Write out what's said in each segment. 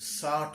60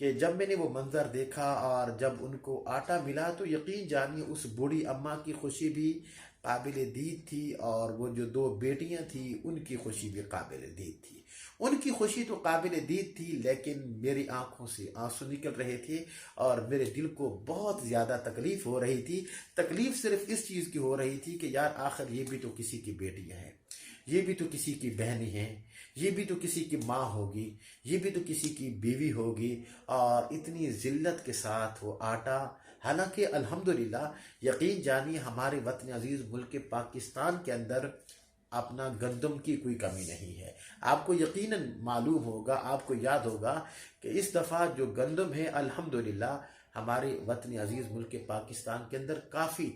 کہ جب میں نے وہ منظر دیکھا اور جب ان کو آٹا ملا تو یقین جانیے اس بوڑھی اماں کی خوشی بھی قابل دید تھی، اور وہ جو دو بیٹیاں تھیں ان کی خوشی بھی قابل دید تھی۔ ان کی خوشی تو قابل دید تھی، لیکن میری آنکھوں سے آنسو نکل رہے تھے اور میرے دل کو بہت زیادہ تکلیف ہو رہی تھی۔ تکلیف صرف اس چیز کی ہو رہی تھی کہ یار آخر یہ بھی تو کسی کی بیٹیاں ہیں، یہ بھی تو کسی کی بہنیں ہیں، یہ بھی تو کسی کی ماں ہوگی، یہ بھی تو کسی کی بیوی ہوگی، اور اتنی ذلت کے ساتھ وہ آٹا، حالانکہ الحمدللہ یقین جانیے ہمارے وطن عزیز ملک پاکستان کے اندر اپنا گندم کی کوئی کمی نہیں ہے۔ آپ کو یقیناً معلوم ہوگا، آپ کو یاد ہوگا کہ اس دفعہ جو گندم ہے الحمدللہ ہمارے وطن عزیز ملک پاکستان کے اندر کافی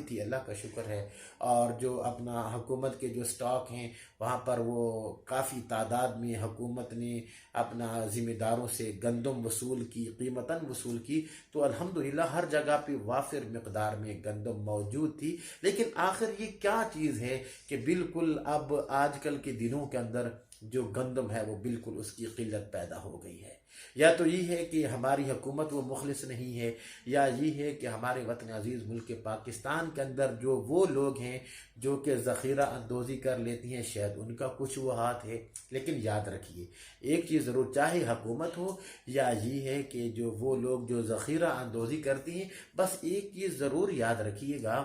تھی، اللہ کا شکر ہے۔ اور جو اپنا حکومت کے جو سٹاک ہیں وہاں پر وہ کافی تعداد میں حکومت نے اپنا ذمہ داروں سے گندم وصول کی، قیمتاً وصول کی، تو الحمدللہ ہر جگہ پہ وافر مقدار میں گندم موجود تھی۔ لیکن آخر یہ کیا چیز ہے کہ بالکل اب آج کل کے دنوں کے اندر جو گندم ہے وہ بالکل اس کی قلت پیدا ہو گئی ہے؟ یا تو یہ ہے کہ ہماری حکومت وہ مخلص نہیں ہے، یا یہ ہے کہ ہمارے وطن عزیز ملک پاکستان کے اندر جو وہ لوگ ہیں جو کہ ذخیرہ اندوزی کر لیتی ہیں، شاید ان کا کچھ وہ ہاتھ ہے۔ لیکن یاد رکھیے ایک چیز ضرور، چاہے حکومت ہو یا یہ ہے کہ جو وہ لوگ جو ذخیرہ اندوزی کرتی ہیں، بس ایک چیز ضرور یاد رکھیے گا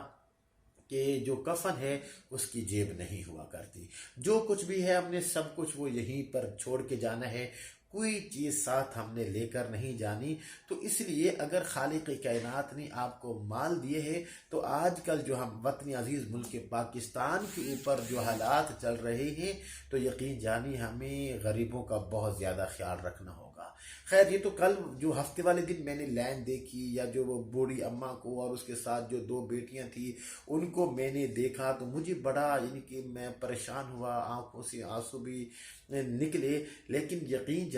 کہ جو کفن ہے اس کی جیب نہیں ہوا کرتی۔ جو کچھ بھی ہے ہم نے سب کچھ وہ یہیں پر چھوڑ کے جانا ہے، کوئی چیز ساتھ ہم نے لے کر نہیں جانی۔ تو اس لیے اگر خالق کائنات نے آپ کو مال دیے ہے تو آج کل جو ہم وطن عزیز ملک پاکستان کے اوپر جو حالات چل رہے ہیں تو یقین جانی ہمیں غریبوں کا بہت زیادہ خیال رکھنا ہوگا۔ خیر یہ تو کل جو ہفتے والے دن میں نے لائن دیکھی، یا جو وہ بوڑھی اماں کو اور اس کے ساتھ جو دو بیٹیاں تھیں ان کو میں نے دیکھا تو مجھے بڑا یعنی کہ میں پریشان ہوا، آنکھوں سے آنسو بھی نکلے۔ لیکن یقین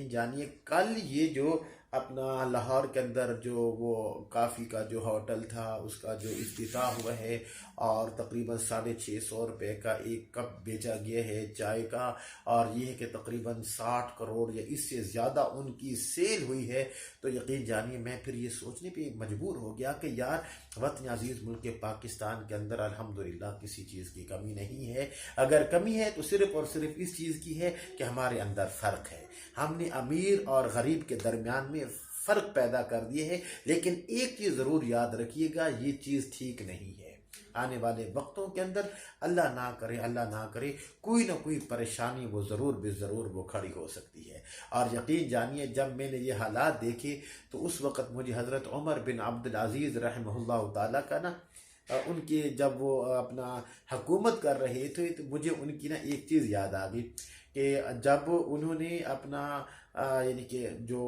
جانیے کل یہ جو اپنا لاہور کے اندر جو وہ کافی کا جو ہوٹل تھا اس کا جو افتتاح ہوا ہے، اور تقریباً 650 روپے کا ایک کپ بیچا گیا ہے چائے کا، اور یہ ہے کہ تقریباً 60 کروڑ یا اس سے زیادہ ان کی سیل ہوئی ہے، تو یقین جانیے میں پھر یہ سوچنے پہ مجبور ہو گیا کہ یار وطن عزیز ملک پاکستان کے اندر الحمدللہ کسی چیز کی کمی نہیں ہے۔ اگر کمی ہے تو صرف اور صرف اس چیز کی ہے کہ ہمارے اندر فرق ہے، ہم نے امیر اور غریب کے درمیان میں فرق پیدا کر دیے ہے۔ لیکن ایک چیز ضرور یاد رکھیے گا، یہ چیز ٹھیک نہیں ہے۔ آنے والے وقتوں کے اندر اللہ نہ کرے کوئی نہ کوئی پریشانی وہ ضرور وہ کھڑی ہو سکتی ہے۔ اور یقین جانیے جب میں نے یہ حالات دیکھے تو اس وقت مجھے حضرت عمر بن عبدالعزیز رحمہ اللہ تعالیٰ کا نا ان کے جب وہ اپنا حکومت کر رہے تھے تو مجھے ان کی نا ایک چیز یاد آ گئی کہ جب انہوں نے اپنا یعنی کہ جو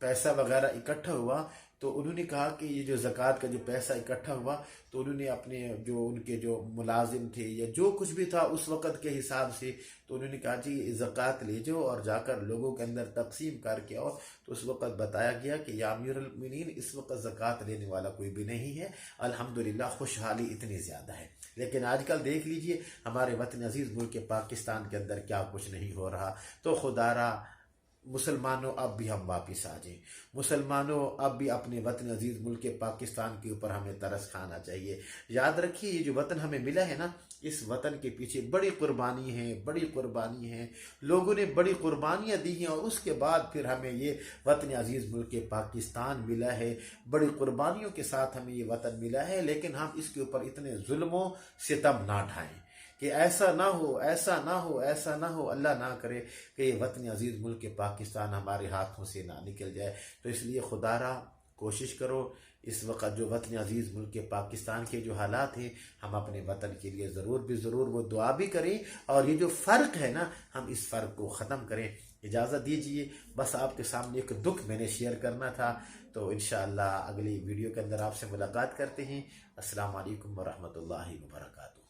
پیسہ وغیرہ اکٹھا ہوا تو انہوں نے کہا کہ یہ جو زکوٰۃ کا جو پیسہ اکٹھا ہوا تو انہوں نے اپنے جو ان کے جو ملازم تھے یا جو کچھ بھی تھا اس وقت کے حساب سے تو انہوں نے کہا جی زکوٰۃ لے جاؤ اور جا کر لوگوں کے اندر تقسیم کر کے آؤ۔ تو اس وقت بتایا گیا کہ یا امیر المؤمنین اس وقت زکوٰۃ لینے والا کوئی بھی نہیں ہے، الحمدللہ خوشحالی اتنی زیادہ ہے۔ لیکن آج کل دیکھ لیجئے ہمارے وطن عزیز ملک پاکستان کے اندر کیا کچھ نہیں ہو رہا۔ تو خدا را مسلمانوں اب بھی ہم واپس آ جائیں، مسلمانوں اب بھی اپنے وطن عزیز ملک پاکستان کے اوپر ہمیں ترس کھانا چاہیے۔ یاد رکھیے یہ جو وطن ہمیں ملا ہے نا، اس وطن کے پیچھے بڑی قربانی ہیں، لوگوں نے بڑی قربانیاں دی ہیں، اور اس کے بعد پھر ہمیں یہ وطن عزیز ملک پاکستان ملا ہے۔ بڑی قربانیوں کے ساتھ ہمیں یہ وطن ملا ہے، لیکن ہم اس کے اوپر اتنے ظلم و ستم نہ ڈھائیں کہ ایسا نہ ہو، اللہ نہ کرے کہ یہ وطن عزیز ملک پاکستان ہمارے ہاتھوں سے نہ نکل جائے۔ تو اس لیے خدا را کوشش کرو اس وقت جو وطن عزیز ملک پاکستان کے جو حالات ہیں ہم اپنے وطن کے لیے ضرور وہ دعا بھی کریں، اور یہ جو فرق ہے نا ہم اس فرق کو ختم کریں۔ اجازت دیجئے بس آپ کے سامنے ایک دکھ میں نے شیئر کرنا تھا، تو انشاءاللہ اگلی ویڈیو کے اندر آپ سے ملاقات کرتے ہیں۔ السلام علیکم ورحمۃ اللہ وبرکاتہ۔